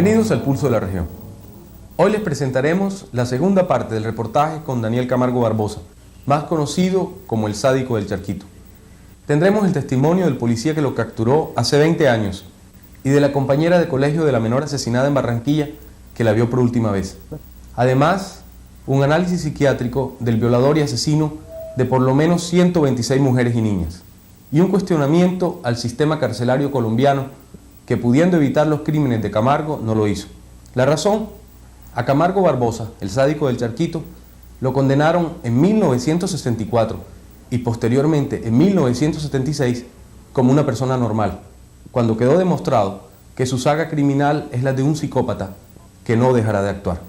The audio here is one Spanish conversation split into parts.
Bienvenidos al Pulso de la Región. Hoy les presentaremos la segunda parte del reportaje con Daniel Camargo Barbosa, más conocido como el sádico del Charquito. Tendremos el testimonio del policía que lo capturó hace 20 años y de la compañera de colegio de la menor asesinada en Barranquilla que la vio por última vez. Además, un análisis psiquiátrico del violador y asesino de por lo menos 126 mujeres y niñas, y un cuestionamiento al sistema carcelario colombiano que, pudiendo evitar los crímenes de Camargo, no lo hizo. La razón: a Camargo Barbosa, el sádico del Charquito, lo condenaron en 1964 y posteriormente en 1976 como una persona normal, cuando quedó demostrado que su saga criminal es la de un psicópata que no dejará de actuar.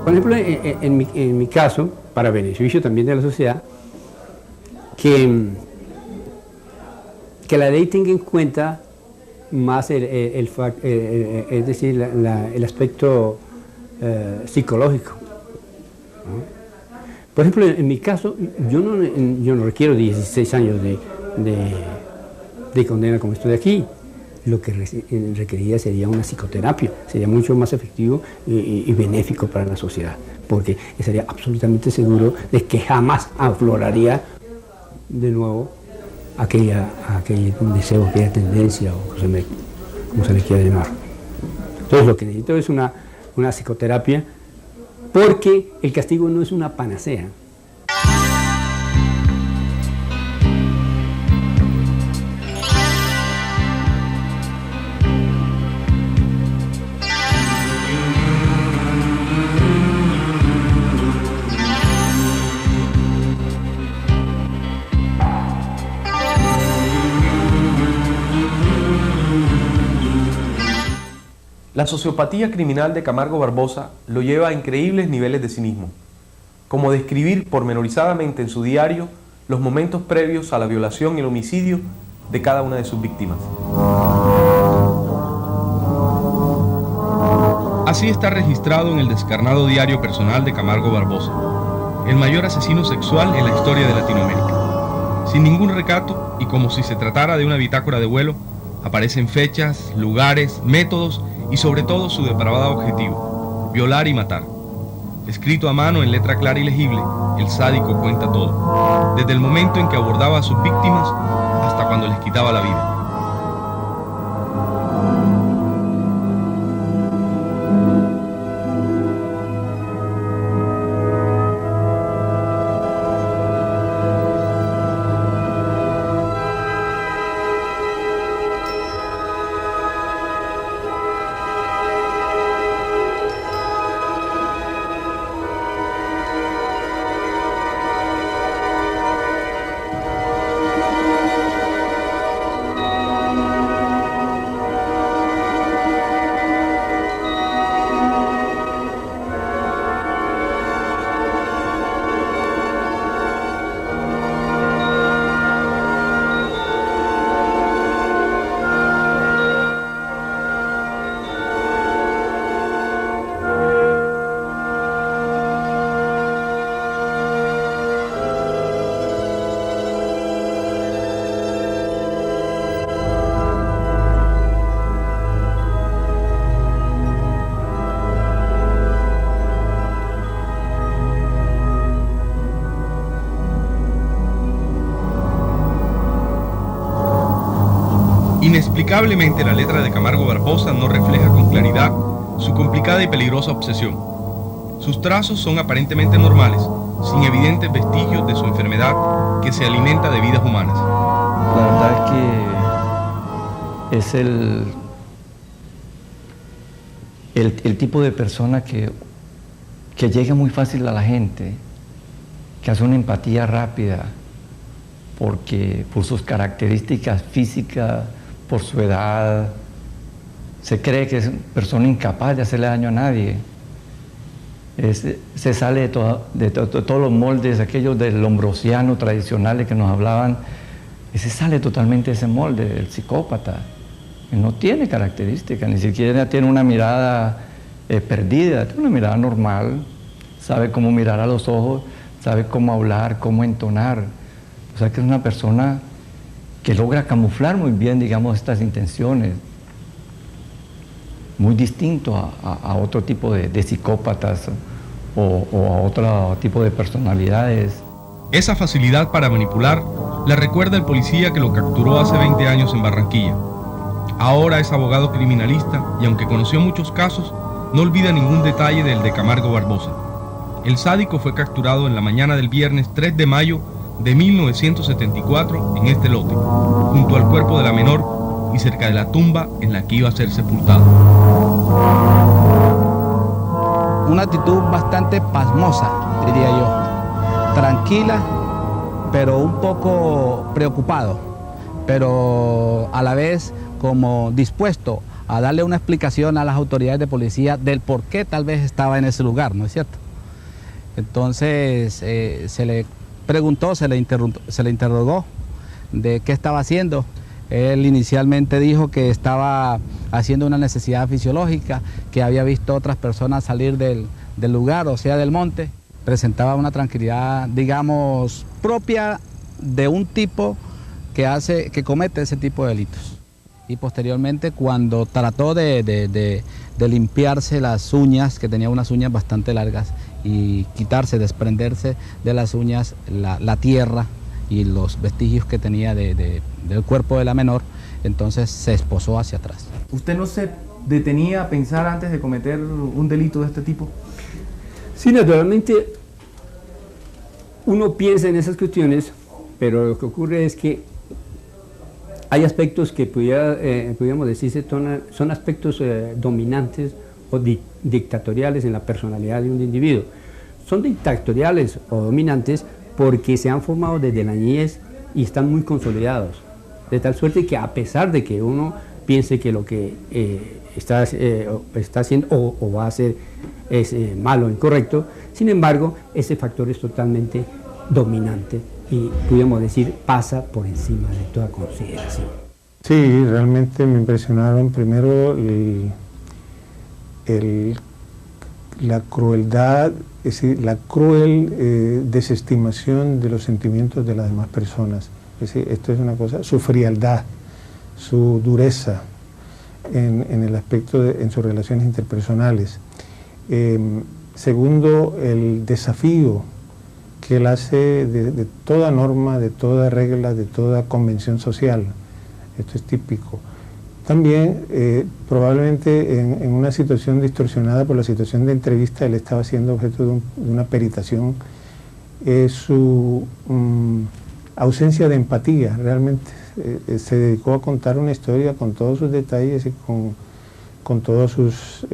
Por ejemplo, en mi caso, para beneficio también de la sociedad, que la ley tenga en cuenta más el aspecto psicológico, ¿no? Por ejemplo, en mi caso, yo no requiero 16 años de condena como estoy aquí. Lo que requeriría sería una psicoterapia, sería mucho más efectivo y benéfico para la sociedad, porque estaría absolutamente seguro de que jamás afloraría de nuevo aquel deseo, aquella tendencia, o como se le quiera llamar. Entonces lo que necesito es una psicoterapia, porque el castigo no es una panacea. La sociopatía criminal de Camargo Barbosa lo lleva a increíbles niveles de cinismo, como describir pormenorizadamente en su diario los momentos previos a la violación y el homicidio de cada una de sus víctimas. Así está registrado en el descarnado diario personal de Camargo Barbosa, el mayor asesino sexual en la historia de Latinoamérica. Sin ningún recato y como si se tratara de una bitácora de vuelo, aparecen fechas, lugares, métodos y sobre todo su depravado objetivo: violar y matar. Escrito a mano en letra clara y legible, el sádico cuenta todo, desde el momento en que abordaba a sus víctimas hasta cuando les quitaba la vida. Inexplicablemente, la letra de Camargo Barbosa no refleja con claridad su complicada y peligrosa obsesión. Sus trazos son aparentemente normales, sin evidentes vestigios de su enfermedad que se alimenta de vidas humanas. La verdad es que es el tipo de persona que llega muy fácil a la gente, que hace una empatía rápida, porque por sus características físicas, por su edad, se cree que es una persona incapaz de hacerle daño a nadie. Se sale de todos los moldes, aquellos del lombrosiano tradicionales que nos hablaban. Se sale totalmente de ese molde, del psicópata. No tiene características, ni siquiera tiene una mirada perdida, tiene una mirada normal, sabe cómo mirar a los ojos, sabe cómo hablar, cómo entonar. O sea que es una persona que logra camuflar muy bien, digamos, estas intenciones, muy distinto a otro tipo de psicópatas o a otro tipo de personalidades. Esa facilidad para manipular la recuerda el policía que lo capturó hace 20 años en Barranquilla. Ahora es abogado criminalista y aunque conoció muchos casos, no olvida ningún detalle del de Camargo Barbosa. El sádico fue capturado en la mañana del viernes 3 de mayo de 1974 en este lote, junto al cuerpo de la menor y cerca de la tumba en la que iba a ser sepultado. Una actitud bastante pasmosa, diría yo. Tranquila, pero un poco preocupado, pero a la vez como dispuesto a darle una explicación a las autoridades de policía del por qué tal vez estaba en ese lugar, ¿no es cierto? Entonces se le preguntó, se le interrogó de qué estaba haciendo. Él inicialmente dijo que estaba haciendo una necesidad fisiológica, que había visto otras personas salir del lugar, o sea, del monte. Presentaba una tranquilidad, digamos, propia de un tipo que comete ese tipo de delitos. Y posteriormente, cuando trató de limpiarse las uñas, que tenía unas uñas bastante largas, y desprenderse de las uñas la tierra y los vestigios que tenía del cuerpo de la menor, entonces se esposó hacia atrás. ¿Usted no se detenía a pensar antes de cometer un delito de este tipo? Sí, naturalmente uno piensa en esas cuestiones, pero lo que ocurre es que hay aspectos que pudiéramos decirse son aspectos dominantes o dictatoriales en la personalidad de un individuo. Son dictatoriales o dominantes porque se han formado desde la niñez y están muy consolidados, de tal suerte que a pesar de que uno piense que lo que está haciendo o va a hacer es malo o incorrecto, sin embargo, ese factor es totalmente dominante y, podríamos decir, pasa por encima de toda consideración. Sí, realmente me impresionaron primero la crueldad, es decir, la cruel desestimación de los sentimientos de las demás personas. Es decir, esto es una cosa, su frialdad, su dureza en el aspecto en sus relaciones interpersonales. Segundo, el desafío que él hace de toda norma, de toda regla, de toda convención social. Esto es típico. También, probablemente en una situación distorsionada por la situación de entrevista, él estaba siendo objeto de una peritación, su ausencia de empatía. Realmente se dedicó a contar una historia con todos sus detalles y con todas sus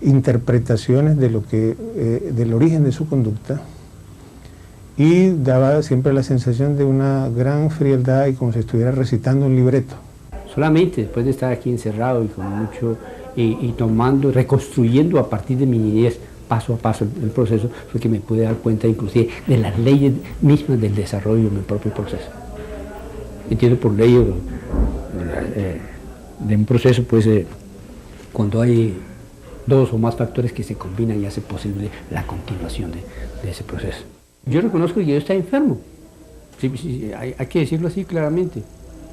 interpretaciones de del origen de su conducta, y daba siempre la sensación de una gran frialdad y como si estuviera recitando un libreto. Solamente después de estar aquí encerrado y con mucho y reconstruyendo a partir de mi niñez paso a paso el proceso, fue que me pude dar cuenta inclusive de las leyes mismas del desarrollo de mi propio proceso. Entiendo por ley de un proceso, pues cuando hay dos o más factores que se combinan y hace posible la continuación de ese proceso. Yo reconozco que yo estaba enfermo, sí, hay que decirlo así claramente,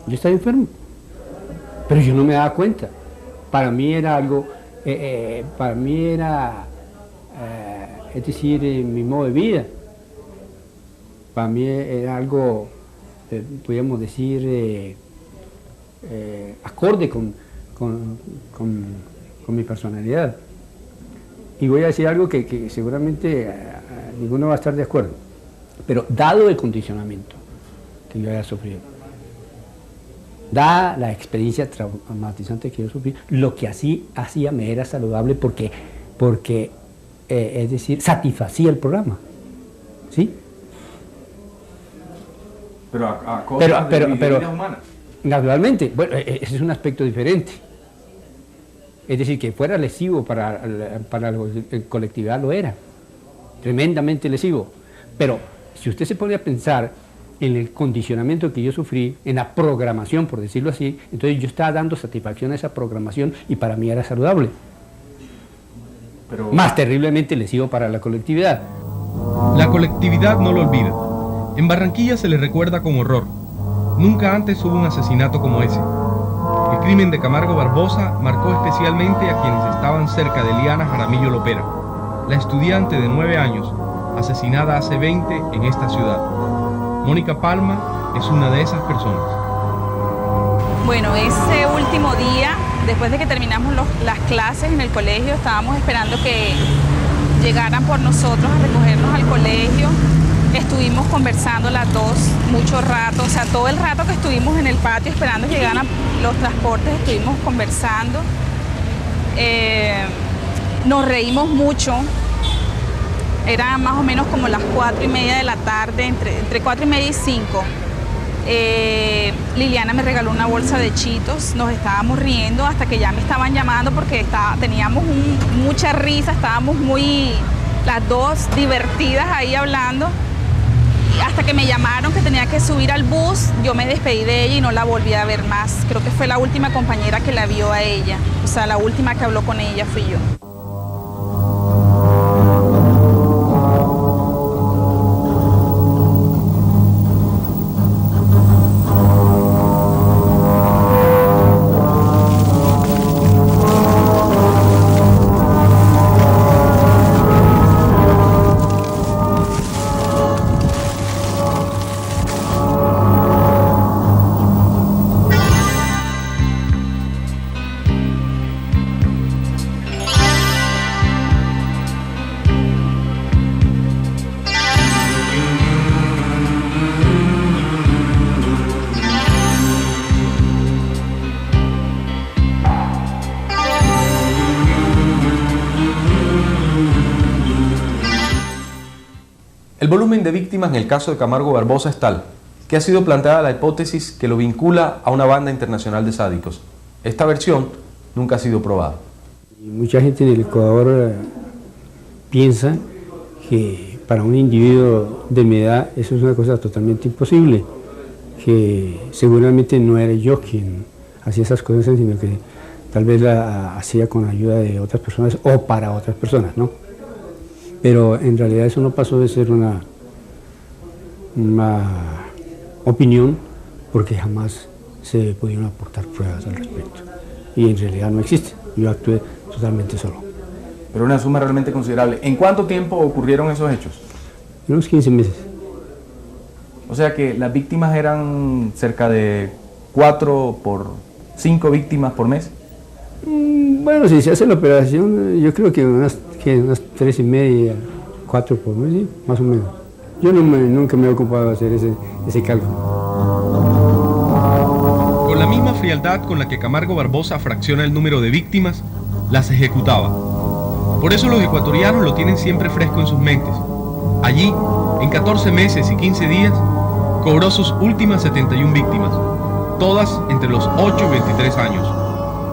yo estaba enfermo, pero yo no me daba cuenta. Para mí era algo, es decir, mi modo de vida. Para mí era algo, podríamos decir, acorde con mi personalidad. Y voy a decir algo que seguramente ninguno va a estar de acuerdo, pero dado el condicionamiento que yo haya sufrido, dada la experiencia traumatizante que yo sufrí, lo que así hacía me era saludable porque es decir, satisfacía el programa, ¿sí? Pero a costa de vidas humanas. Naturalmente, bueno, ese es un aspecto diferente. Es decir, que fuera lesivo para la colectividad, lo era, tremendamente lesivo. Pero si usted se pone a pensar en el condicionamiento que yo sufrí, en la programación, por decirlo así, entonces yo estaba dando satisfacción a esa programación y para mí era saludable. Pero más terriblemente lesivo para la colectividad. La colectividad no lo olvida. En Barranquilla se le recuerda con horror. Nunca antes hubo un asesinato como ese. El crimen de Camargo Barbosa marcó especialmente a quienes estaban cerca de Eliana Jaramillo Lopera, la estudiante de 9 años, asesinada hace 20 en esta ciudad. Mónica Palma es una de esas personas. Bueno, ese último día, después de que terminamos las clases en el colegio, estábamos esperando que llegaran por nosotros a recogernos al colegio. Estuvimos conversando las dos mucho rato, o sea, todo el rato que estuvimos en el patio esperando que llegaran los transportes, estuvimos conversando. Nos reímos mucho. Era más o menos como las 4:30 de la tarde, entre 4:30 y 5. Liliana me regaló una bolsa de Cheetos, nos estábamos riendo hasta que ya me estaban llamando porque teníamos mucha risa, estábamos las dos divertidas ahí hablando. Hasta que me llamaron que tenía que subir al bus, yo me despedí de ella y no la volví a ver más. Creo que fue la última compañera que la vio a ella, o sea, la última que habló con ella fui yo. El volumen de víctimas en el caso de Camargo Barbosa es tal que ha sido planteada la hipótesis que lo vincula a una banda internacional de sádicos. Esta versión nunca ha sido probada. Mucha gente en el Ecuador piensa que para un individuo de mi edad eso es una cosa totalmente imposible, que seguramente no era yo quien hacía esas cosas, sino que tal vez la hacía con ayuda de otras personas o para otras personas, ¿no? Pero en realidad eso no pasó de ser una opinión, porque jamás se pudieron aportar pruebas al respecto. Y en realidad no existe. Yo actué totalmente solo. Pero una suma realmente considerable. ¿En cuánto tiempo ocurrieron esos hechos? En unos 15 meses. O sea que las víctimas eran cerca de 4 por 5 víctimas por mes. Bueno, si se hace la operación, yo creo que unas 3,5, 4 por mes, ¿sí? Más o menos. Yo nunca me he ocupado de hacer ese cálculo. Con la misma frialdad con la que Camargo Barbosa fracciona el número de víctimas, las ejecutaba. Por eso los ecuatorianos lo tienen siempre fresco en sus mentes. Allí, en 14 meses y 15 días, cobró sus últimas 71 víctimas, todas entre los 8 y 23 años.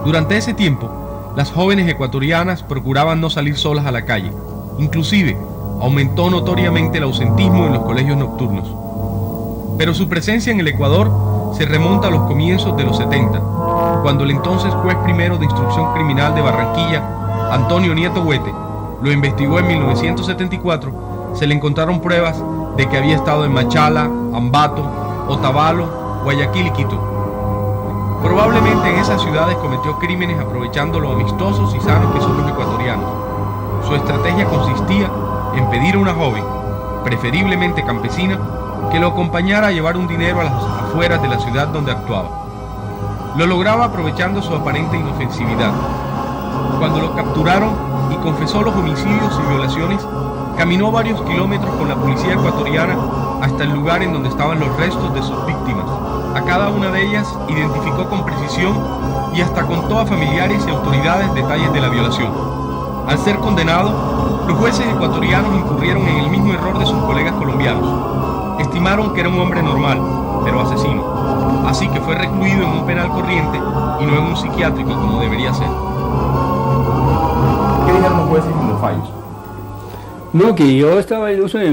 Durante ese tiempo, las jóvenes ecuatorianas procuraban no salir solas a la calle. Inclusive, aumentó notoriamente el ausentismo en los colegios nocturnos. Pero su presencia en el Ecuador se remonta a los comienzos de los 70, cuando el entonces juez primero de instrucción criminal de Barranquilla, Antonio Nieto Huete, lo investigó en 1974, se le encontraron pruebas de que había estado en Machala, Ambato, Otavalo, Guayaquil y Quito. Probablemente en esas ciudades cometió crímenes aprovechando lo amistosos y sanos que son los ecuatorianos. Su estrategia consistía en pedir a una joven, preferiblemente campesina, que lo acompañara a llevar un dinero a las afueras de la ciudad donde actuaba. Lo lograba aprovechando su aparente inofensividad. Cuando lo capturaron y confesó los homicidios y violaciones, caminó varios kilómetros con la policía ecuatoriana hasta el lugar en donde estaban los restos de sus víctimas. A cada una de ellas identificó con precisión y hasta contó a familiares y autoridades detalles de la violación. Al ser condenado, los jueces ecuatorianos incurrieron en el mismo error de sus colegas colombianos. Estimaron que era un hombre normal, pero asesino. Así que fue recluido en un penal corriente y no en un psiquiátrico como debería ser. ¿Qué dijeron los jueces en los fallos? No, que yo estaba en uso de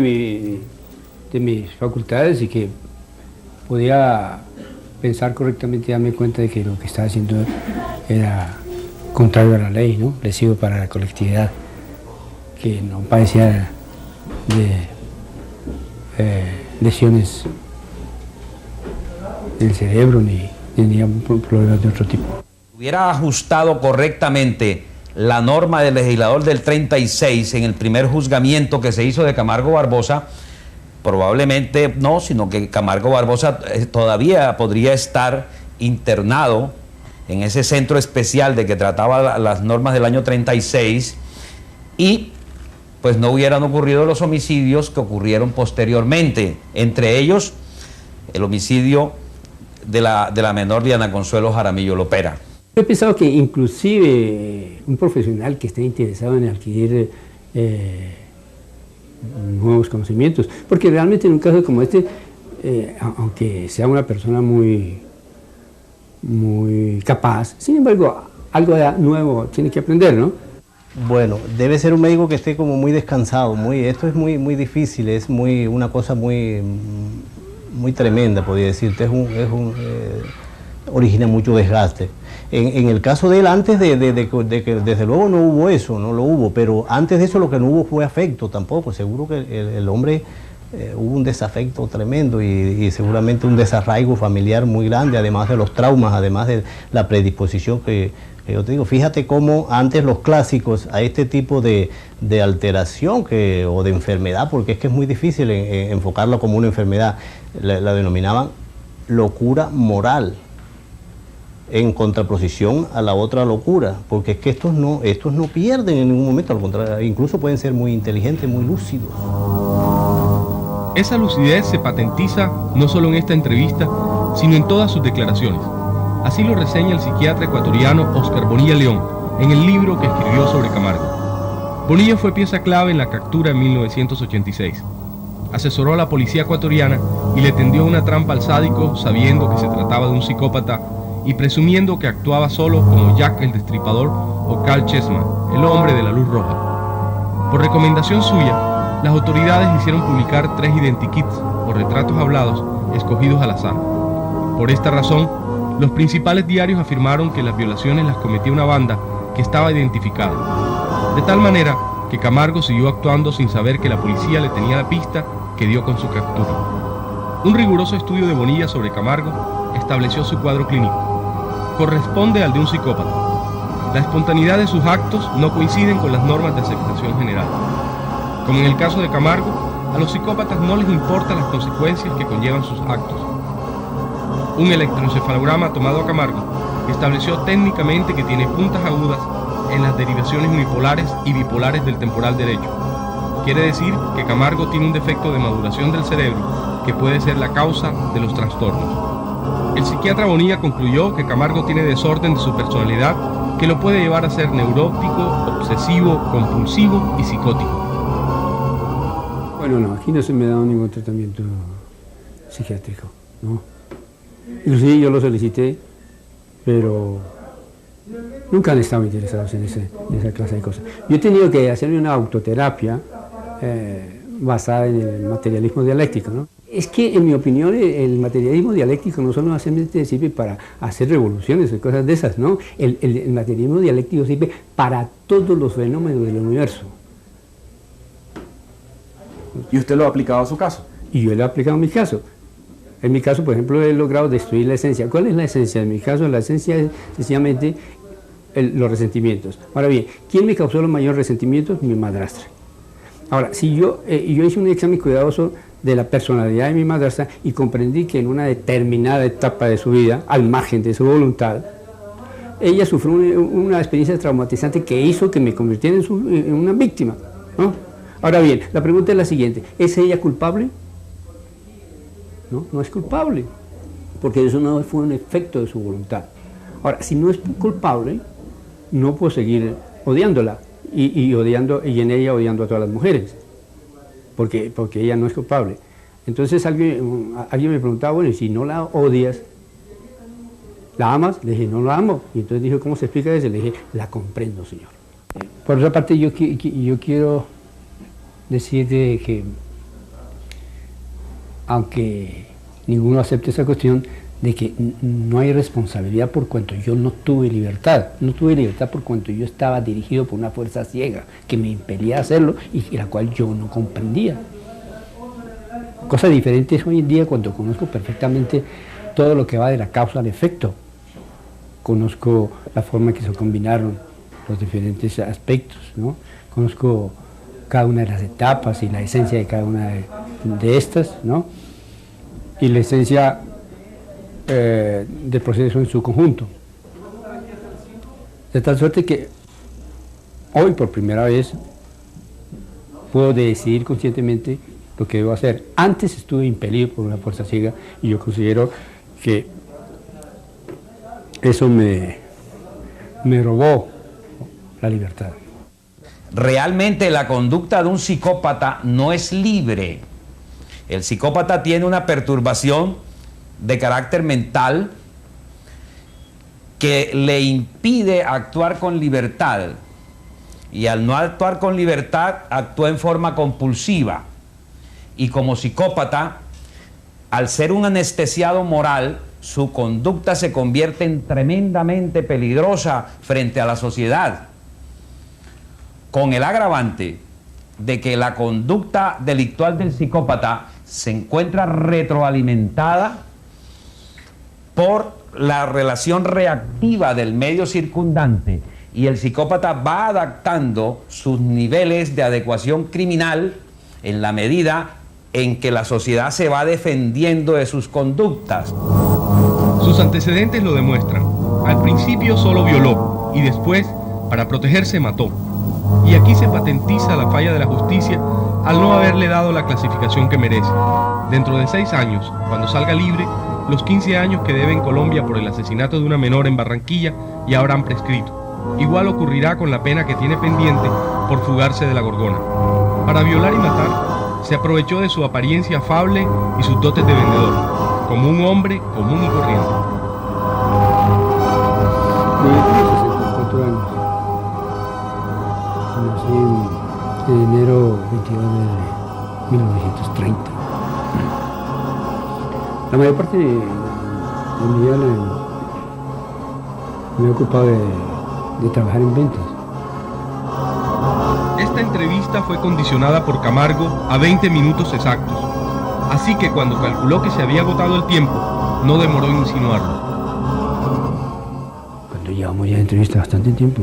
mis facultades y que podía pensar correctamente y darme cuenta de que lo que estaba haciendo era contrario a la ley, ¿no? Lesivo para la colectividad, que no padecía de lesiones en el cerebro ni tenía problemas de otro tipo. Hubiera ajustado correctamente la norma del legislador del 36 en el primer juzgamiento que se hizo de Camargo Barbosa, probablemente no, sino que Camargo Barbosa todavía podría estar internado en ese centro especial de que trataba las normas del año 36 y pues no hubieran ocurrido los homicidios que ocurrieron posteriormente, entre ellos el homicidio de la menor Diana Consuelo Jaramillo Lopera. He pensado que inclusive un profesional que esté interesado en adquirir nuevos conocimientos, porque realmente en un caso como este, aunque sea una persona muy capaz, sin embargo, algo nuevo tiene que aprender, ¿no? Bueno, debe ser un médico que esté como muy descansado, esto es muy difícil, es una cosa muy tremenda, podría decirte, origina mucho desgaste. En el caso de él, antes de que desde luego no hubo eso, no lo hubo, pero antes de eso lo que no hubo fue afecto tampoco, seguro que el hombre hubo un desafecto tremendo y seguramente un desarraigo familiar muy grande, además de los traumas, además de la predisposición que yo te digo. Fíjate cómo antes los clásicos a este tipo de alteración o de enfermedad, porque es que es muy difícil enfocarlo como una enfermedad, la denominaban locura moral, en contraposición a la otra locura, porque es que estos no pierden en ningún momento, al contrario, incluso pueden ser muy inteligentes, muy lúcidos. Esa lucidez se patentiza no solo en esta entrevista, sino en todas sus declaraciones. Así lo reseña el psiquiatra ecuatoriano Oscar Bonilla León en el libro que escribió sobre Camargo. Bonilla fue pieza clave en la captura en 1986. Asesoró a la policía ecuatoriana y le tendió una trampa al sádico sabiendo que se trataba de un psicópata y presumiendo que actuaba solo como Jack el Destripador o Carl Chessman, el hombre de la luz roja. Por recomendación suya, las autoridades hicieron publicar 3 identikits o retratos hablados escogidos al azar. Por esta razón, los principales diarios afirmaron que las violaciones las cometía una banda que estaba identificada. De tal manera que Camargo siguió actuando sin saber que la policía le tenía la pista que dio con su captura. Un riguroso estudio de Bonilla sobre Camargo estableció su cuadro clínico. Corresponde al de un psicópata. La espontaneidad de sus actos no coinciden con las normas de aceptación general. Como en el caso de Camargo, a los psicópatas no les importan las consecuencias que conllevan sus actos. Un electroencefalograma tomado a Camargo estableció técnicamente que tiene puntas agudas en las derivaciones unipolares y bipolares del temporal derecho. Quiere decir que Camargo tiene un defecto de maduración del cerebro que puede ser la causa de los trastornos. El psiquiatra Bonilla concluyó que Camargo tiene desorden de su personalidad que lo puede llevar a ser neurótico, obsesivo, compulsivo y psicótico. Bueno, no, aquí no se me ha dado ningún tratamiento psiquiátrico, ¿no? Inclusive yo lo solicité, pero nunca han estado interesados en esa clase de cosas. Yo he tenido que hacerme una autoterapia basada en el materialismo dialéctico, ¿no? Es que, en mi opinión, el materialismo dialéctico no solo sirve para hacer revoluciones y cosas de esas, ¿no? El materialismo dialéctico sirve para todos los fenómenos del universo. ¿Y usted lo ha aplicado a su caso? Y yo lo he aplicado en mi caso. En mi caso, por ejemplo, he logrado destruir la esencia. ¿Cuál es la esencia? En mi caso, la esencia es sencillamente los resentimientos. Ahora bien, ¿quién me causó los mayores resentimientos? Mi madrastra. Ahora, si yo hice un examen cuidadoso de la personalidad de mi madrastra y comprendí que en una determinada etapa de su vida, al margen de su voluntad, ella sufrió una experiencia traumatizante que hizo que me convirtiera en una víctima, ¿no? Ahora bien, la pregunta es la siguiente: ¿es ella culpable? No, no es culpable, porque eso no fue un efecto de su voluntad. Ahora, si no es culpable, no puedo seguir odiándola y en ella odiando a todas las mujeres, porque ella no es culpable. Entonces alguien me preguntaba, bueno, y si no la odias, ¿la amas? Le dije, no la amo. Y entonces dijo, ¿cómo se explica eso? Le dije, la comprendo, señor. Por otra parte, yo quiero decir que, aunque ninguno acepte esa cuestión, de que no hay responsabilidad por cuanto yo no tuve libertad. No tuve libertad por cuanto yo estaba dirigido por una fuerza ciega que me impedía hacerlo y la cual yo no comprendía. cosa diferente es hoy en día cuando conozco perfectamente todo lo que va de la causa al efecto. Conozco la forma en que se combinaron los diferentes aspectos, ¿no? Conozco cada una de las etapas y la esencia de cada una de estas, ¿no? Y la esencia del proceso en su conjunto. De tal suerte que hoy por primera vez puedo decidir conscientemente lo que debo hacer. Antes estuve impelido por una fuerza ciega y yo considero que eso me robó la libertad. Realmente la conducta de un psicópata no es libre. El psicópata tiene una perturbación de carácter mental que le impide actuar con libertad. Y al no actuar con libertad, actúa en forma compulsiva. Y como psicópata, al ser un anestesiado moral, su conducta se convierte en tremendamente peligrosa frente a la sociedad, con el agravante de que la conducta delictual del psicópata se encuentra retroalimentada por la relación reactiva del medio circundante, y el psicópata va adaptando sus niveles de adecuación criminal en la medida en que la sociedad se va defendiendo de sus conductas. Sus antecedentes lo demuestran. Al principio solo violó y después, para protegerse, mató. Y aquí se patentiza la falla de la justicia al no haberle dado la clasificación que merece. Dentro de 6 años, cuando salga libre, los 15 años que debe en Colombia por el asesinato de una menor en Barranquilla ya habrán prescrito. Igual ocurrirá con la pena que tiene pendiente por fugarse de la Gorgona. Para violar y matar, se aprovechó de su apariencia afable y sus dotes de vendedor, como un hombre común y corriente. Tengo 64 años. Nací en enero 22 de 1930. La mayor parte de mi vida me he ocupado de trabajar en ventas. Esta entrevista fue condicionada por Camargo a 20 minutos exactos, así que cuando calculó que se había agotado el tiempo, no demoró en insinuarlo. Cuando llevamos ya de entrevista bastante tiempo.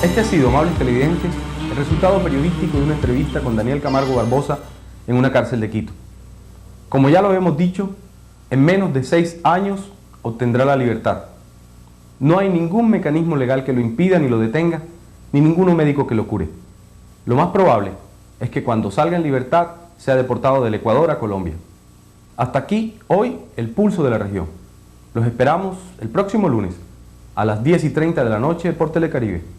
Este ha sido, amables televidentes, el resultado periodístico de una entrevista con Daniel Camargo Barbosa en una cárcel de Quito. Como ya lo hemos dicho, en menos de 6 años obtendrá la libertad. No hay ningún mecanismo legal que lo impida ni lo detenga, ni ninguno médico que lo cure. Lo más probable es que cuando salga en libertad sea deportado del Ecuador a Colombia. Hasta aquí, hoy, el pulso de la región. Los esperamos el próximo lunes a las 10:30 de la noche por Telecaribe.